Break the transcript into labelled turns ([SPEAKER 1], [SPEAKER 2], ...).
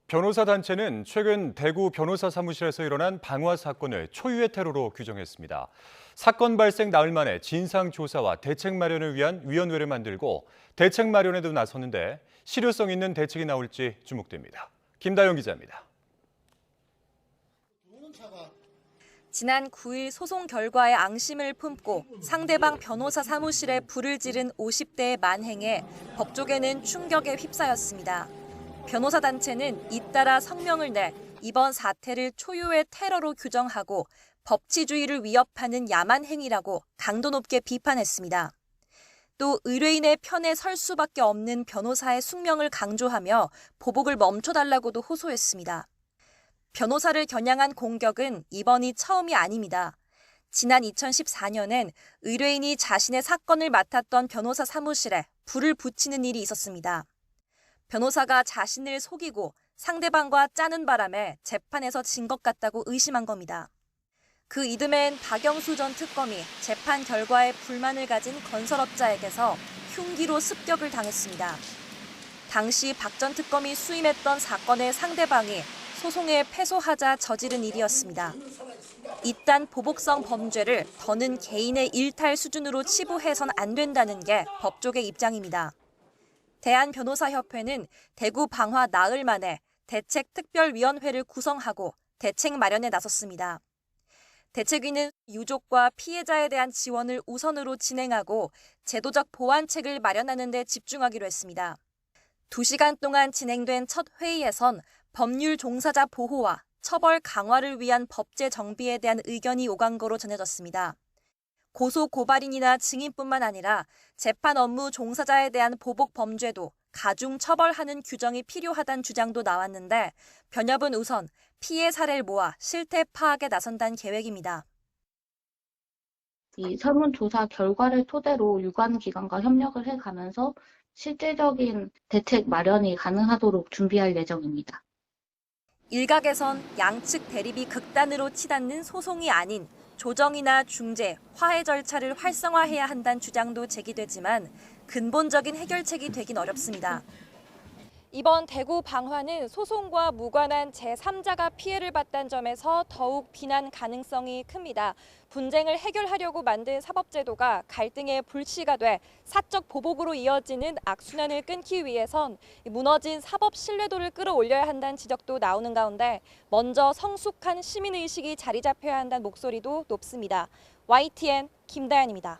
[SPEAKER 1] 변호사 단체는 최근 대구 변호사 사무실에서 일어난 방화 사건을 초유의 테러로 규정했습니다. 사건 발생 나흘 만에 진상조사와 대책 마련을 위한 위원회를 만들고 대책 마련에도 나섰는데 실효성 있는 대책이 나올지 주목됩니다. 김다영 기자입니다.
[SPEAKER 2] 지난 9일 소송 결과에 앙심을 품고 상대방 변호사 사무실에 불을 지른 50대의 만행에 법조계는 충격에 휩싸였습니다. 변호사 단체는 잇따라 성명을 내 이번 사태를 초유의 테러로 규정하고 법치주의를 위협하는 야만 행위라고 강도 높게 비판했습니다. 또 의뢰인의 편에 설 수밖에 없는 변호사의 숙명을 강조하며 보복을 멈춰달라고도 호소했습니다. 변호사를 겨냥한 공격은 이번이 처음이 아닙니다. 지난 2014년엔 의뢰인이 자신의 사건을 맡았던 변호사 사무실에 불을 붙이는 일이 있었습니다. 변호사가 자신을 속이고 상대방과 짜는 바람에 재판에서 진 것 같다고 의심한 겁니다. 그 이듬해엔 박영수 전 특검이 재판 결과에 불만을 가진 건설업자에게서 흉기로 습격을 당했습니다. 당시 박 전 특검이 수임했던 사건의 상대방이 소송에 패소하자 저지른 일이었습니다. 이딴 보복성 범죄를 더는 개인의 일탈 수준으로 치부해선 안 된다는 게 법조계 입장입니다. 대한변호사협회는 대구 방화 나흘 만에 대책특별위원회를 구성하고 대책 마련에 나섰습니다. 대책위는 유족과 피해자에 대한 지원을 우선으로 진행하고 제도적 보완책을 마련하는 데 집중하기로 했습니다. 2시간 동안 진행된 첫 회의에선 법률 종사자 보호와 처벌 강화를 위한 법제 정비에 대한 의견이 오간 거로 전해졌습니다. 고소 고발인이나 증인뿐만 아니라 재판 업무 종사자에 대한 보복 범죄도 가중 처벌하는 규정이 필요하다는 주장도 나왔는데 변협은 우선 피해 사례를 모아 실태 파악에 나선다는 계획입니다.
[SPEAKER 3] 이 설문조사 결과를 토대로 유관기관과 협력을 해가면서 실질적인 대책 마련이 가능하도록 준비할 예정입니다.
[SPEAKER 2] 일각에선 양측 대립이 극단으로 치닫는 소송이 아닌 조정이나 중재, 화해 절차를 활성화해야 한다는 주장도 제기되지만 근본적인 해결책이 되긴 어렵습니다. 이번 대구 방화는 소송과 무관한 제3자가 피해를 봤다는 점에서 더욱 비난 가능성이 큽니다. 분쟁을 해결하려고 만든 사법제도가 갈등의 불씨가 돼 사적 보복으로 이어지는 악순환을 끊기 위해선 무너진 사법 신뢰도를 끌어올려야 한다는 지적도 나오는 가운데 먼저 성숙한 시민의식이 자리 잡혀야 한다는 목소리도 높습니다. YTN 김다연입니다.